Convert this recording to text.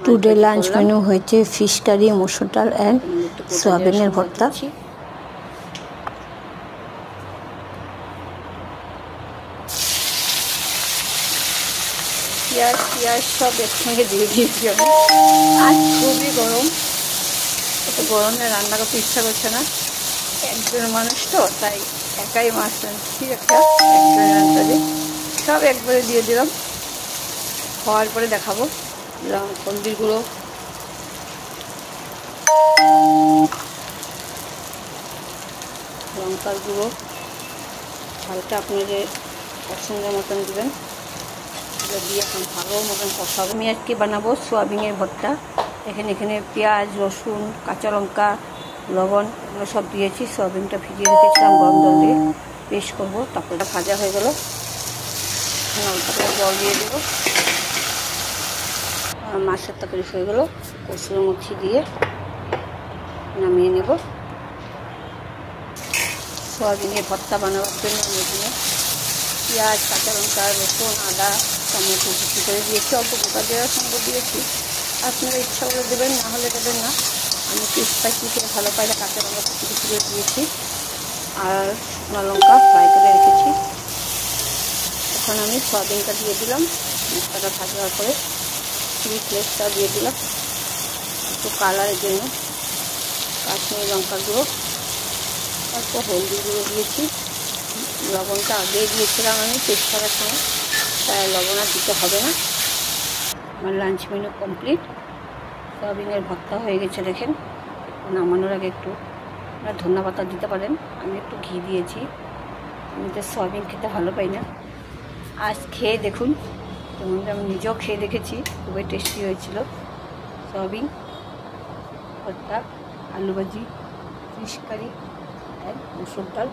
Today lunch menu হয়েছে fish curry, মসুর ডাল অ্যান্ড সোয়াবিনের ভর্তা। পেঁয়াজ সব একসঙ্গে দিয়ে দিয়েছি আমি। আজ খুবই গরম, এত গরমে রান্না করতে ইচ্ছা করছে না। একজন মানুষ তো, তাই একাই মাছ রাঁধছি। একজন রান্নাতে সব একবারে দিয়ে দিলাম। হওয়ার পরে দেখাবো। হলদির গুঁড়ো, লঙ্কার গুঁড়ো, হালকা আপনাদের পছন্দের মতন দেবেন। এগুলো দিয়ে এখন ভালো মতন কষাবো। আমি আজকে বানাবো সোয়াবিনের ভর্তা। এখানে পেঁয়াজ, রসুন, কাঁচা লঙ্কা, লবণ এগুলো সব দিয়েছি। সোয়াবিনটা ভিজিয়ে রেখেছিলাম গরম জল দিয়ে, পেস্ট করবো। তারপরে ভাজা হয়ে গেল, অল্প করে জল দিয়ে দেবো। মাছের তরকারি হয়ে গেলো। কসুর মুচি দিয়ে নামিয়ে নেব। সোয়াবিনের ভর্তা বানাবার জন্য আমি এখানে পেঁয়াজ, কাঁচা লঙ্কা, রসুন, আদা, টমেটো কুচি করে দিয়েছি। অল্প গোটা জিরার সঙ্গে দিয়েছি। আপনারা ইচ্ছা করে দেবেন, না হলে দেবেন না। আমি একটু স্পাইসি খেতে ভালো পাই না, কাঁচা লঙ্কা কুচি করে দিয়েছি। আর শুকনো লঙ্কা ফ্রাই করে রেখেছি। এখন আমি সোয়াবিনটা দিয়ে দিলাম। মশলাটা ভাজা হওয়ার পরে চিলি ফ্লেক্সটা দিয়ে দিলাম একটু কালারের জন্য। কাশ্মীরি লঙ্কার গুঁড়ো, তারপর হলদি গুঁড়ো দিয়েছি। লবণটা আগেই দিয়েছিলাম আমি পেস্ট করার সময়, তাই লবণ আর দিতে হবে না। আমার লাঞ্চ মেনু কমপ্লিট। সোয়াবিনের ভর্তা হয়ে গেছে দেখেন। নামানোর আগে একটু ধনিয়া পাতা দিতে পারেন। আমি একটু ঘি দিয়েছি। আমি তো সোয়াবিন খেতে ভালো পাই না। আজ খেয়ে দেখুন, যেমন আমি নিজেও খেয়ে দেখেছি, খুবই টেস্টি হয়েছিল। সোয়াবিন ভর্তা, আলু ভাজি, ফিশ কারি, মসুর ডাল।